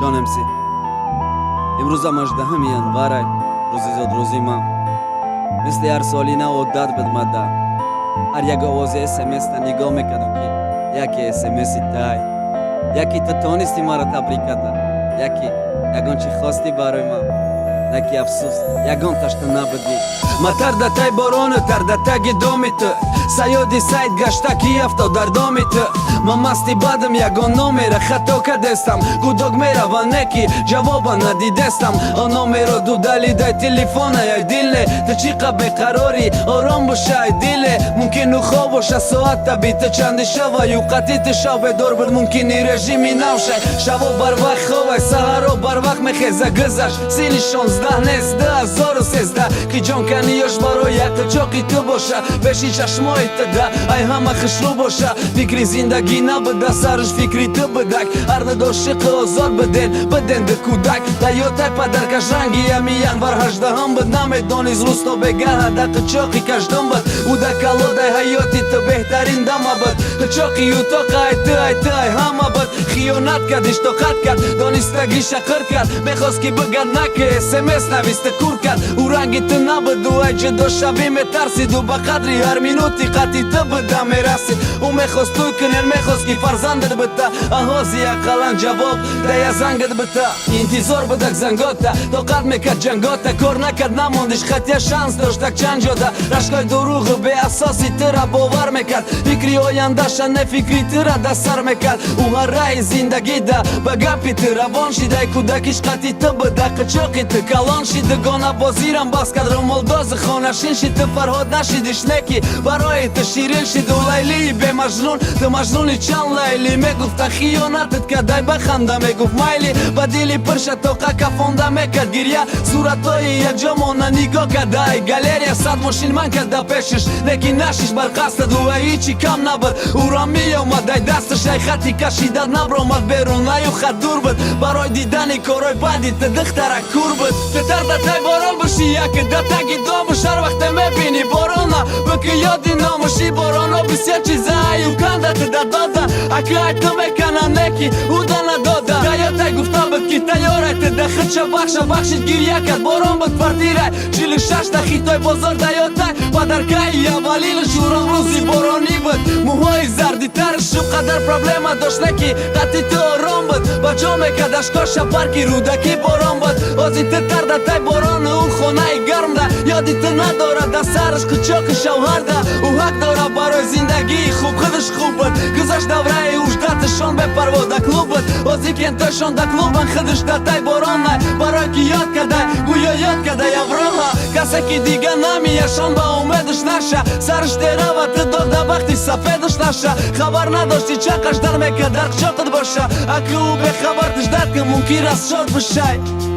جانمسی امروز هم 18 январь روزی زاد روزی ما مثل هر سالی نه عدت بدمده هر یک آواز SMS تا نگاه میکردم که یکی SMS تای یکی تو تونستی ما را تبریک کرده یکی یگان چی خواستی برای ما نکی افسوس یگان تشت نبودی ما تردتای بارون تردتای گدامی تو سیادی سید گشته کی افتا در دامی تو ما مستی بدم یگان نامیره خطا کردستم گوداگ میره و نکی جوابا ندیدستم آنا میره دو دلیده تلیفونه ای دیله تو چی قبه قراری آرام باشه ای دیله ممکن او خواب باشه ساعت تبیت چندی شوه یو قطیت شوه دار بود ممکنی رژیمی نوشه شوه بر وقت خواه سهرا بر وقت میخیزه گذش سینی 16 نیست 2013 کی جان کنیاش برای یک چاقی تو باشه بشی چشمای تده ای همه خشلو باشه فکری زندگی نبده سرش فکری تو بدک هر نداشق آزاد بدن ده کودک دیاتای پدر کشنگی امی январь 18 بود نمیدانیز روستا بگه هدق چاقی کشدم بود او ده کلاده حیاتی تو بهترین دمه بود چاقی او تا قایت ای همه بود خیانت کرد اشتاقت کرد دانستگی شقر کرد میخواست که بگرد نکه SMS نویسته کور کرد او رنگی تو نبود و ای جدا شوی میترسید و بقدری هر مینوتی قطی تو بده میرسید او میخواست توی کنن میخواست که فرزندت بده احازی اقلان جواب ده زنگت بده انتظار بدک زنگاته تا قد میکرد جنگاته کار نکرد نماندش خطیه شانس داشتک چند جاده رشکای دروغ به اساسی تره باور میکرد فکری آیندهش نه فکری تره ده سر میکرد او هر رای زندگی ده بگپی تروان شیده کودکیش قطی تو بده قچاقی تو کلان شیده گانه بازیرم باز کرد رمالداز خانشین شیده فرهاد نشیدش نکی برای تو شیرین شیده و لیلی به مجنون تو مجنونی چند لیلی میگفت خیانتت کدای بخنده میگفت مایلی بدیلی پرشه توقع کفانده میکرد گریه صورتای یک جامانه نگاه کدای گالریا صد ماشین من کده پیشش نکی نشیش بر قصد و هیچی کم نبود او را می اومد ای دستش ای خطی کشیده نبرامد بیرون ای و خط دور بود برای دیدنی کارای بدی تو دختره کور بود تو تردتای باران باشی یک دتگی دامش هر وقت میبینی بارانه بکی یادی نامشی بارانه بسیار چیزه ایو کندت داده اکی ای تو میکنه نکی او دا نداده دیاتای گفته بود که تیاره تو دخل چه بخشید گیریه کرد باران بود پردیره 46 دخیتای بازار دیاتای پدرکای اولین شوران روزی بارانی بود موهای زردی ترش و قدر پرابلم داشت نکی قطی تو آرام بود بچه میکدش کاش پرکی رودکی باران بود آزی تو تردتای باران او خونه گرم ده یادی تو نداره ده سرش کچاک شوهر ده او حق داره برای زندگی خوب خودش خوب بود گذاشت دوره اوجدتشان به پرواده کلوب بود آزی که انتشان ده کلوبن خودش ده تای باران نه برای که یاد کرده گویا یاد کرده یوراها کسی که دیگه نمیشان با امیدش نشه سرش دیره و تو داده وقتی سفیدش نشه خبر نداشتی چقدر در میکرد در قچاقت باشه اکی او به خبرتش داد که ممکن است شاد بشه